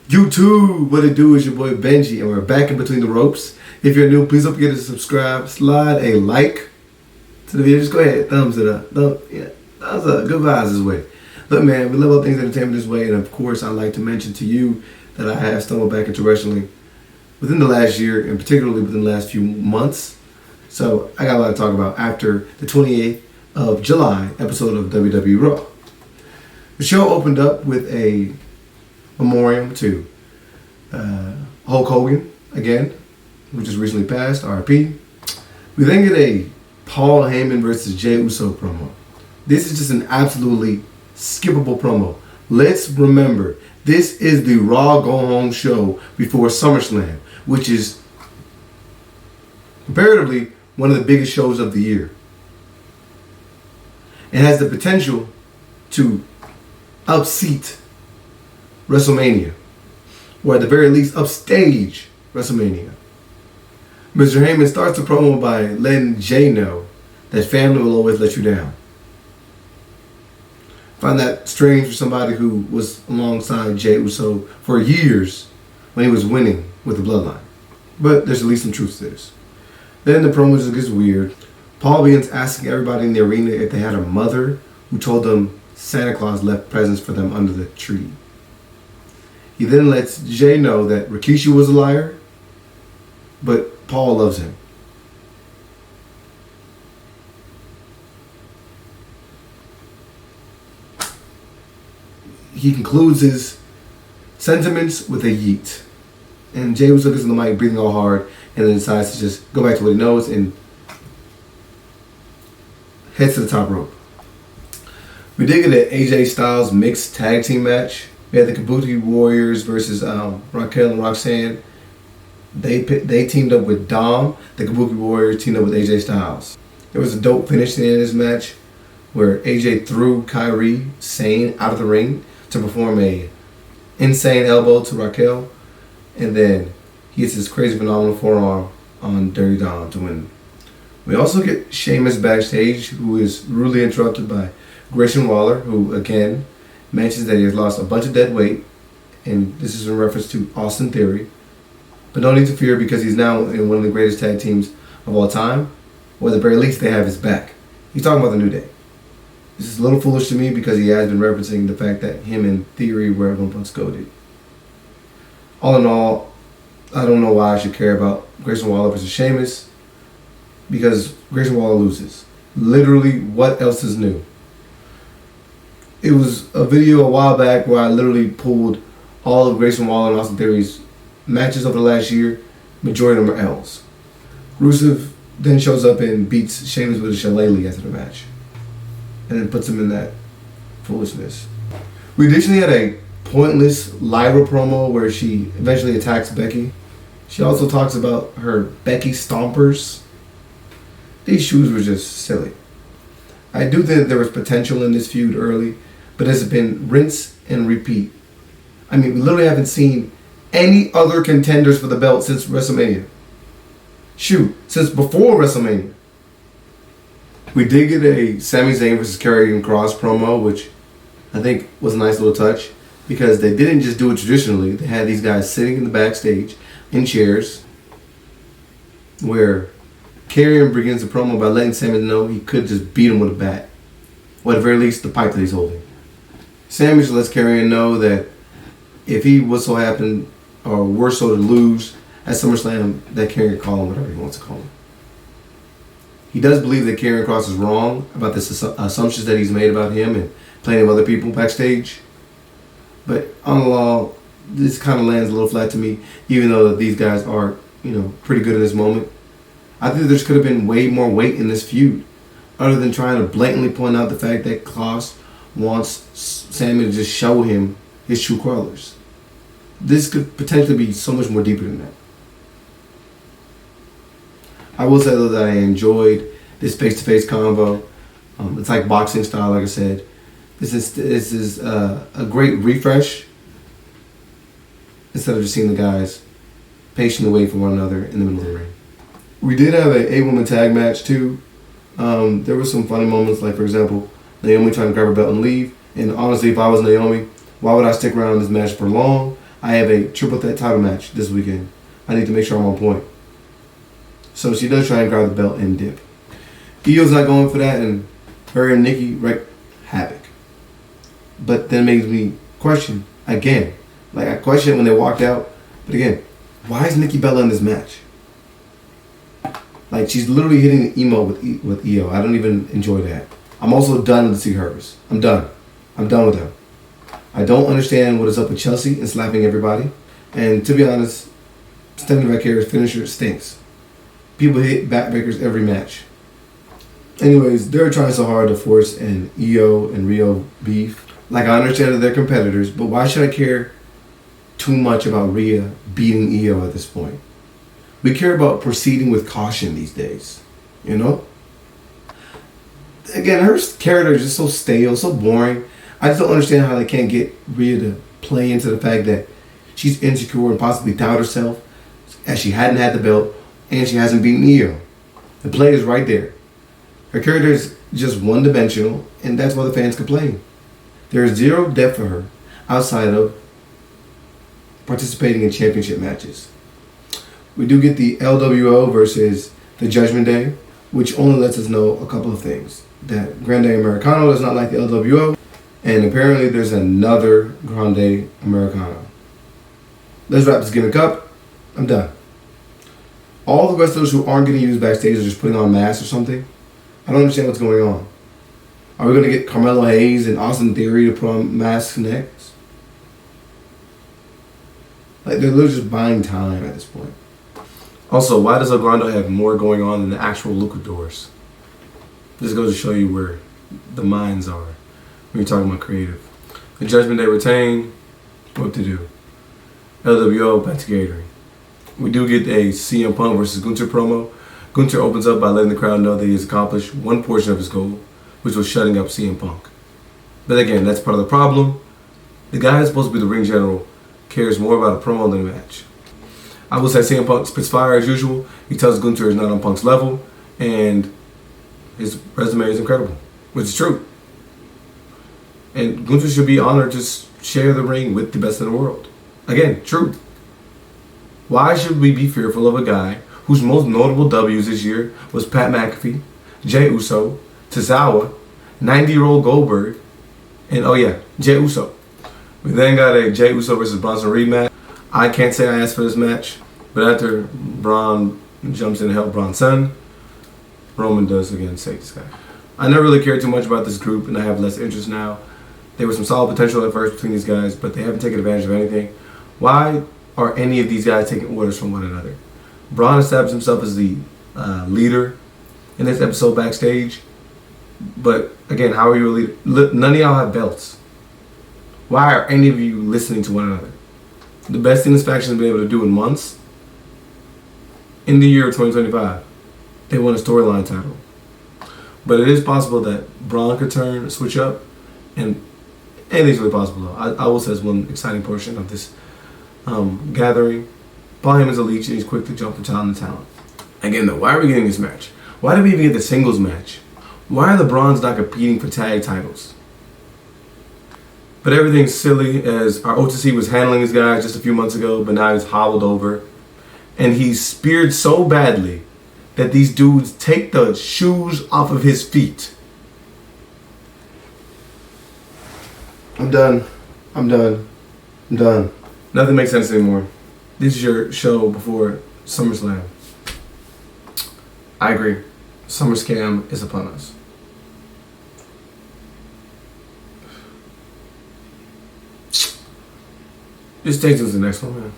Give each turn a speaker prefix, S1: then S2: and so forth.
S1: YouTube, what it do is your boy Benji, and we're back in between the ropes. If you're new, please don't forget to subscribe, slide a like to the video. Just go ahead, thumbs it up. Thumbs up, good vibes this way. Look, man, we love all things entertainment this way, and of course, I'd like to mention to you that I have stumbled back into wrestling within the last year, and particularly within the last few months. So I got a lot to talk about after the 28th of July episode of WWE Raw. The show opened up with a memoriam to Hulk Hogan again, who just recently passed, RIP. We then get a Paul Heyman versus Jey Uso promo. This is just an absolutely skippable promo. Let's remember, this is the Raw Go Home show before SummerSlam, which is comparatively one of the biggest shows of the year. It has the potential to upseat WrestleMania, or at the very least upstage WrestleMania. Mr. Heyman starts the promo by letting Jey know that family will always let you down. Find that strange for somebody who was alongside Jey Uso for years when he was winning with the Bloodline. But there's at least some truth to this. Then the promo just gets weird. Paul begins asking everybody in the arena if they had a mother who told them Santa Claus left presents for them under the tree. He then lets Jey know that Rikishi was a liar, but Paul loves him. He concludes his sentiments with a yeet. And Jey was looking at the mic, breathing all hard, and then decides to just go back to what he knows and heads to the top rope. We did get an AJ Styles mixed tag team match. We had the KUBUKI Warriors versus Raquel and Roxanne. They teamed up with Dom. The KUBUKI Warriors teamed up with AJ Styles. There was a dope finish at the end of this match where AJ threw ZAYN out of the ring to perform a insane elbow to Raquel, and then he gets his crazy phenomenal forearm on Dirty Dom to win. We also get Sheamus backstage, who is rudely interrupted by Grayson Waller, who again mentions that he has lost a bunch of dead weight, and this is in reference to Austin Theory. But no need to fear, because he's now in one of the greatest tag teams of all time, or at the very least they have his back. He's talking about the New Day. This is a little foolish to me because he has been referencing the fact that him and Theory were everyone once goated. All in all, I don't know why I should care about Grayson Waller versus Sheamus, because Grayson Waller loses. Literally, what else is new? It was a video a while back where I literally pulled all of Grayson Waller and Austin Theory's matches over the last year. Majority of them are L's. Rusev then shows up and beats Sheamus with a shillelagh after the match, and then puts him in that foolishness. We additionally had a pointless LYRA promo where she eventually attacks Becky. She also talks about her Becky stompers. These shoes were just silly. I do think that there was potential in this feud early, but it's been rinse and repeat. I mean, we literally haven't seen any other contenders for the belt since WrestleMania. Shoot, since before WrestleMania. We did get a Sami Zayn versus KARRION KROSS promo, which I think was a nice little touch, because they didn't just do it traditionally. They had these guys sitting in the backstage in chairs, where KARRION begins the promo by letting Sami know he could just beat him with a bat, or at the very least the pipe that he's holding. Sami just lets KARRION know that if he was so happen, or worse so to lose at SummerSlam, that KARRION can call him whatever he wants to call him. He does believe that KARRION KROSS is wrong about the assumptions that he's made about him and plenty of other people backstage. But on the law, this kind of lands a little flat to me, even though these guys are, pretty good in this moment. I think there could have been way more weight in this feud, other than trying to blatantly point out the fact that Klaus wants Sami to just show him his true colors. This could potentially be so much more deeper than that. I will say though that I enjoyed this face-to-face convo. It's like boxing style, like I said. This is a great refresh, instead of just seeing the guys patiently wait for one another in the middle of the ring. We did have an 8-woman tag match too. There were some funny moments, like for example, Naomi trying to grab her belt and leave. And honestly, if I was Naomi, why would I stick around in this match for long? I have a triple threat title match this weekend. I need to make sure I'm on point. So she does try and grab the belt and dip. Io's not going for that, and her and Nikki wreak havoc. But then it makes me question again. Like, I questioned when they walked out, but again, why is Nikki Bella in this match? Like, she's literally hitting the emo with Io. I don't even enjoy that. I'm also done to see hers. I'm done. I'm done with her. I don't understand what is up with Chelsea and slapping everybody. And to be honest, Stephanie Valkyria's finisher stinks. People hit backbreakers every match. Anyways, they're trying so hard to force an Io and Rio beef. Like, I understand that they're competitors, but why should I care too much about Rhea beating Io at this point? We care about proceeding with caution these days, you know? Again, her character is just so stale, so boring. I just don't understand how they can't get Rhea to play into the fact that she's insecure and possibly doubt herself, as she hadn't had the belt and she hasn't beaten Io. The play is right there. Her character is just one-dimensional, and that's why the fans complain. There is zero depth for her outside of participating in championship matches. We do get the LWO versus the Judgment Day, which only lets us know a couple of things. That Grande Americano does not like the LWO, and apparently there's another Grande Americano. Let's wrap this gimmick up. I'm done. All the wrestlers who aren't getting used backstage are just putting on masks or something. I don't understand what's going on. Are we going to get Carmelo Hayes and Austin Theory to put on masks next? Like, they're literally just buying time at this point. Also, why does El Grande have more going on than the actual luchadors? This goes to show you where the minds are when you're talking about creative. The Judgment Day retain. What to do? LWO back to catering. We do get a CM Punk versus Gunther promo. Gunther opens up by letting the crowd know that he has accomplished one portion of his goal, which was shutting up CM Punk. But again, that's part of the problem. The guy who's supposed to be the ring general cares more about a promo than a match. I will say CM Punk spits fire as usual. He tells Gunther he's not on Punk's level, and his resume is incredible, which is true. And Gunther should be honored to share the ring with the best in the world. Again, true. Why should we be fearful of a guy whose most notable W's this year was Pat McAfee, Jey Uso, Tozawa, 90-year-old Goldberg, and oh yeah, Jey Uso. We then got a Jey Uso versus Bronson rematch. I can't say I asked for this match, but after Braun jumps in to help Bronson, Roman does again save this guy. I never really cared too much about this group, and I have less interest now. There was some solid potential at first between these guys, but they haven't taken advantage of anything. Why are any of these guys taking orders from one another? Braun established himself as the leader in this episode backstage, but again, how are you a leader? None of y'all have belts. Why are any of you listening to one another? The best thing this faction has been able to do in months, in the year of 2025, they won a storyline title. But it is possible that Braun could turn, switch up, and anything's really possible though. I will say it's one exciting portion of this gathering. Paul Heyman's a leech and he's quick to jump from talent to talent. Again though, why are we getting this match? Why did we even get the singles match? Why are the Brons not competing for tag titles? But everything's silly as our OTC was handling this guy just a few months ago, but now he's hobbled over. And he's speared so badly that these dudes take the shoes off of his feet. I'm done. I'm done. I'm done. Nothing makes sense anymore. This is your show before SummerSlam. I agree. SummerScam is upon us. Just stay tuned to the next one, man.